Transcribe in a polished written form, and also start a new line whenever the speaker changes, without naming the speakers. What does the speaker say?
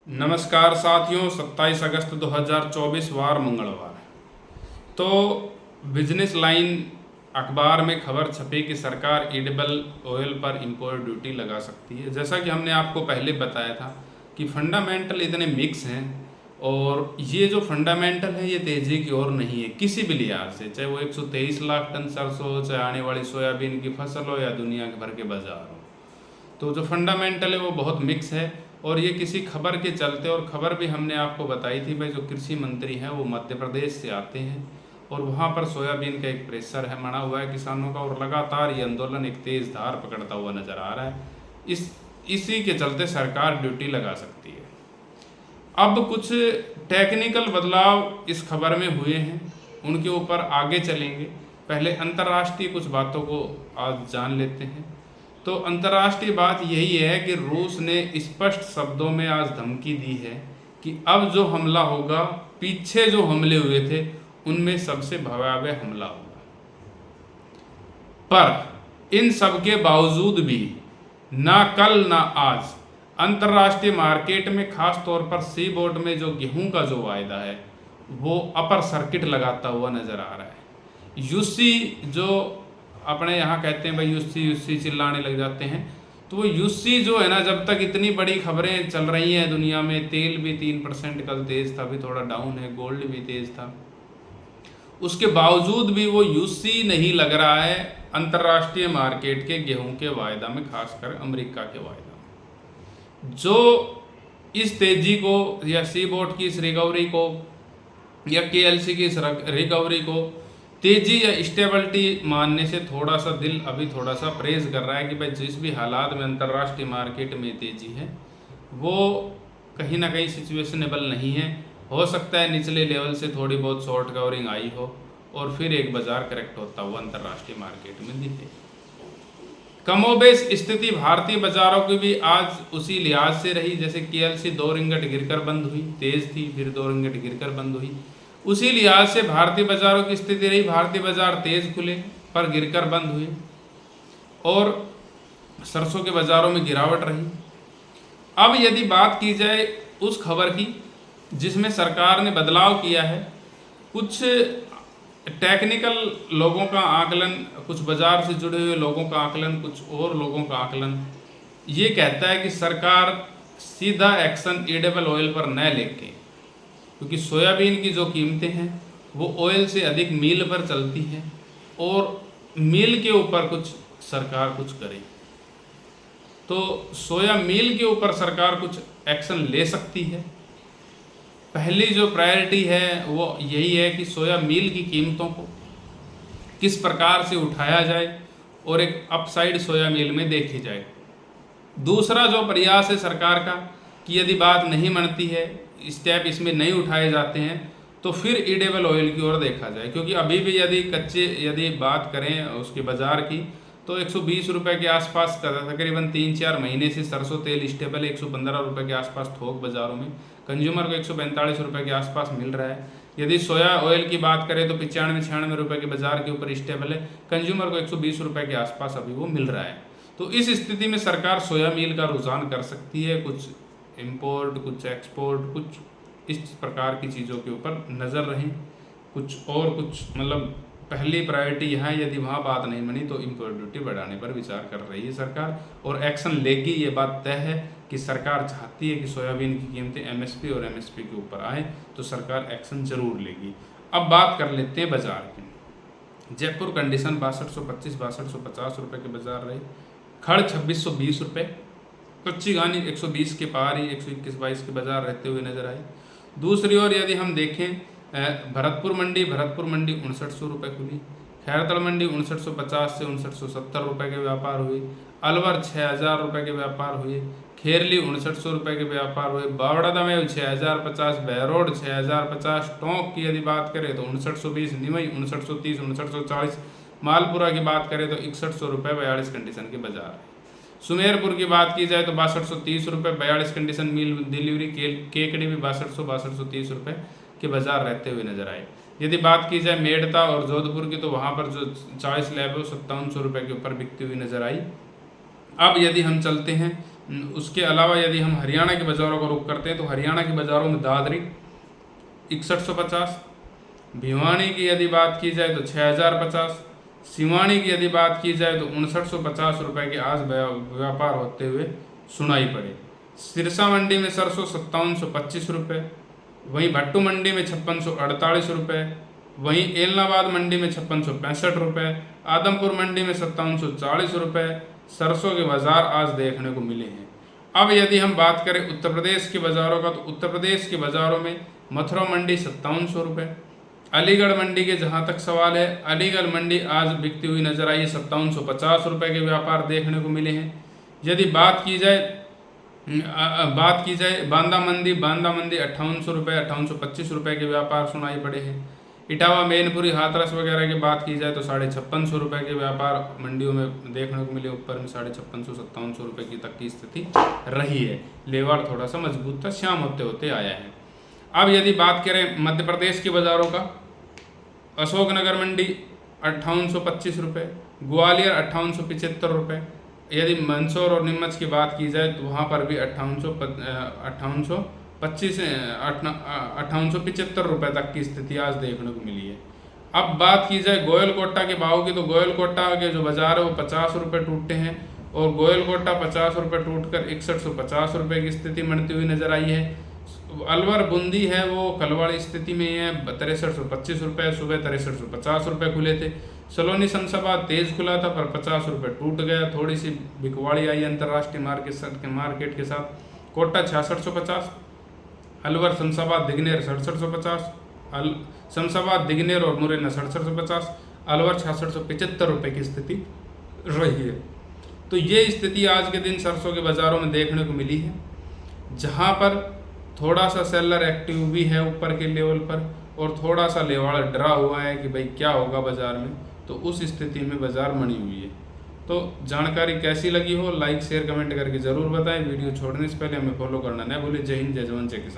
नमस्कार साथियों, 27 अगस्त 2024 वार मंगलवार। तो बिजनेस लाइन अखबार में खबर छपी कि सरकार एडिबल ऑयल पर इंपोर्ट ड्यूटी लगा सकती है। जैसा कि हमने आपको पहले बताया था कि फंडामेंटल इतने मिक्स हैं और ये जो फंडामेंटल है ये तेज़ी की ओर नहीं है किसी भी लिहाज से, चाहे वो 123 लाख टन सरसों हो, चाहे आने वाली सोयाबीन की फसल हो या दुनिया के भर के बाजार हो। तो जो फंडामेंटल है वो बहुत मिक्स है और ये किसी खबर के चलते, और खबर भी हमने आपको बताई थी भाई, जो कृषि मंत्री हैं वो मध्य प्रदेश से आते हैं और वहाँ पर सोयाबीन का एक प्रेशर है मना हुआ है किसानों का, और लगातार ये आंदोलन एक तेज़ धार पकड़ता हुआ नज़र आ रहा है। इसी के चलते सरकार ड्यूटी लगा सकती है। अब कुछ टेक्निकल बदलाव इस खबर में हुए हैं, उनके ऊपर आगे चलेंगे। पहले अंतर्राष्ट्रीय कुछ बातों को आज जान लेते हैं। तो अंतर्राष्ट्रीय बात यही है कि रूस ने स्पष्ट शब्दों में आज धमकी दी है कि अब जो हमला होगा, पीछे जो हमले हुए थे उनमें सबसे भयावह हमला होगा। पर इन सब के बावजूद भी ना कल ना आज अंतर्राष्ट्रीय मार्केट में, खास तौर पर सी बोर्ड में जो गेहूं का जो वायदा है वो अपर सर्किट लगाता हुआ नजर आ रहा है। यूसी जो अपने यहाँ कहते हैं भाई, यूसी चिल्लाने लग जाते हैं, तो वो यूसी जो है ना, जब तक इतनी बड़ी खबरें चल रही हैं दुनिया में, तेल भी 3% कल तेज था, अभी थोड़ा डाउन है, गोल्ड भी तेज था, उसके बावजूद भी वो यूसी नहीं लग रहा है अंतर्राष्ट्रीय मार्केट के गेहूं के वायदा में, खासकर अमेरिका के वायदा में। जो इस तेजी को या सी बोर्ड की इस रिकवरी को या केएलसी की इस रिकवरी को तेजी या स्टेबिलिटी मानने से थोड़ा सा दिल अभी थोड़ा सा प्रेज कर रहा है कि भाई जिस भी हालात में अंतर्राष्ट्रीय मार्केट में तेजी है वो कहीं ना कहीं सिचुएशनेबल नहीं है। हो सकता है निचले लेवल से थोड़ी बहुत शॉर्ट कवरिंग आई हो और फिर एक बाजार करेक्ट होता हुआ अंतर्राष्ट्रीय मार्केट में दिखे। कमोबेश स्थिति भारतीय बाजारों की भी आज उसी लिहाज से रही, जैसे केएलसी 2 रिंगट गिरकर बंद हुई, तेज थी, फिर 2 रिंगट गिरकर बंद हुई, उसी लिहाज से भारतीय बाजारों की स्थिति रही। भारतीय बाजार तेज खुले पर गिरकर बंद हुए और सरसों के बाजारों में गिरावट रही। अब यदि बात की जाए उस खबर की जिसमें सरकार ने बदलाव किया है, कुछ टेक्निकल लोगों का आकलन, कुछ बाजार से जुड़े हुए लोगों का आकलन, कुछ और लोगों का आकलन ये कहता है कि सरकार सीधा एक्शन एडिबल ऑयल पर न लेके, क्योंकि सोयाबीन की जो कीमतें हैं वो ऑयल से अधिक मील पर चलती हैं और मील के ऊपर कुछ सरकार कुछ करे, तो सोया मील के ऊपर सरकार कुछ एक्शन ले सकती है। पहली जो प्रायोरिटी है वो यही है कि सोया मील की कीमतों को किस प्रकार से उठाया जाए और एक अपसाइड सोया मील में देखी जाए। दूसरा जो प्रयास है सरकार का कि यदि बात नहीं बनती है, स्टेप इसमें नहीं उठाए जाते हैं, तो फिर एडिबल ऑयल की ओर देखा जाए, क्योंकि अभी भी यदि बात करें उसके बाज़ार की तो 120 रुपये के आसपास तकरीबन 3-4 महीने से सरसों तेल स्टेबल है। 115 रुपये के आसपास थोक बाज़ारों में, कंज्यूमर को 145 रुपये के आसपास मिल रहा है। यदि सोया ऑयल की बात करें तो 95-96 रुपये के बाज़ार के ऊपर स्टेबल है, कंज्यूमर को 120 रुपये के आसपास अभी वो मिल रहा है। तो इस स्थिति में सरकार सोया मील का रुझान कर सकती है, कुछ इंपोर्ट, कुछ एक्सपोर्ट, कुछ इस प्रकार की चीज़ों के ऊपर नज़र रहें, कुछ और कुछ मतलब पहली प्रायोरिटी यहाँ, यदि वहाँ बात नहीं बनी तो इंपोर्ट ड्यूटी बढ़ाने पर विचार कर रही है सरकार और एक्शन लेगी। ये बात तय है कि सरकार चाहती है कि सोयाबीन की कीमतें एमएसपी और एमएसपी के ऊपर आए, तो सरकार एक्शन जरूर लेगी। अब बात कर लेते हैं बाजार की। जयपुर कंडीशन 6225-6250 रुपये के बाजार रहे, खड़ 2620 रुपये, कच्ची घानी 120 के पार ही 121-22 के बाजार रहते हुए नजर आए। दूसरी ओर यदि हम देखें भरतपुर मंडी 6900 रुपये खुली, खैरतल मंडी 5950 से 5970 रुपये के व्यापार हुए, अलवर 6000 रुपये के व्यापार हुए, खेरली 5900 रुपये के व्यापार हुए, बावड़ादा में 6050, बहरोड 6050, टोंक की यदि बात करें तो 5920, निमई 5930, 5940, मालपुरा की बात करें तो 6100 रुपये 42 कंडीशन के बाजार है। सुमेरपुर की बात की जाए तो 6230 रुपये 42 कंडीशन मील डिलीवरी, केकड़ी भी 6230 रुपये के बाजार रहते हुए नजर आए। यदि बात की जाए मेड़ता और जोधपुर की तो वहाँ पर जो चॉइस लैब है वो 5700 रुपये के ऊपर बिकती हुई नजर आई। अब यदि हम चलते हैं उसके अलावा यदि हम हरियाणा के बाज़ारों का रुख करते हैं तो हरियाणा के बाज़ारों में दादरी 6150, भिवानी की यदि बात की जाए तो 6050, सिवानी की यदि बात की जाए तो 5950 रुपये के आज व्यापार होते हुए सुनाई पड़े। सिरसा मंडी में सरसों 5725 रुपये, वहीं भट्टू मंडी में 5648 रुपये, वहीं एलनाबाद मंडी में 5665 रुपये, आदमपुर मंडी में 5740 रुपये सरसों के बाज़ार आज देखने को मिले हैं। अब यदि हम बात करें उत्तर प्रदेश के बाज़ारों का, तो उत्तर प्रदेश के बाज़ारों में मथुरा मंडी 5700 रुपये, अलीगढ़ मंडी के जहाँ तक सवाल है, अलीगढ़ मंडी आज बिकती हुई नजर आई है, 5750 रुपये के व्यापार देखने को मिले हैं। यदि बात की जाए बांदा मंडी 5800 रुपये 5825 रुपये के व्यापार सुनाई पड़े हैं। इटावा, मैनपुरी, हाथरस वगैरह की बात की जाए तो 5650 रुपये के व्यापार मंडियों में देखने को मिले, ऊपर में 5650-5700 रुपये की तक की स्थिति रही है। लेवाड़ थोड़ा सा मजबूत था, शाम होते होते आया है। अब यदि बात करें मध्य प्रदेश के बाज़ारों का, अशोकनगर मंडी 5825 रुपये, ग्वालियर 5875 रुपये, यदि मंदसौर और नीमच की बात की जाए तो वहाँ पर भी 5875 रुपये तक की स्थिति आज देखने को मिली है। अब बात की जाए गोयलकोटा के भाव की, तो गोयलकोटा के जो बाज़ार है वो 50 रुपये टूटते हैं और गोयलकोटा 50 रुपये टूट कर 6150 रुपये की स्थिति बनती हुई नजर आई है। अलवर बूंदी है वो कल वाली स्थिति में है, 6325 रुपये, सुबह 6350 रुपये खुले थे। सलोनी शमशाबाद तेज खुला था पर 50 रुपये टूट गया, थोड़ी सी बिकवाड़ी आई अंतर्राष्ट्रीय मार्केट के साथ। कोटा 6650, अलवर शमशाबाद दिगनेर 6750, शमशाबाद दिगनेर और मुरैना 6750, अलवर 6675 रुपये की स्थिति रही है। तो ये स्थिति आज के दिन सरसों के बाज़ारों में देखने को मिली है, जहाँ पर थोड़ा सा सेलर एक्टिव भी है ऊपर के लेवल पर और थोड़ा सा लेवाड़ डरा हुआ है कि भाई क्या होगा बाज़ार में, तो उस स्थिति में बाज़ार बनी हुई है। तो जानकारी कैसी लगी हो लाइक शेयर कमेंट करके ज़रूर बताएं। वीडियो छोड़ने से पहले हमें फॉलो करना न भूलें। जय हिंद, जय जवान, जय किसान।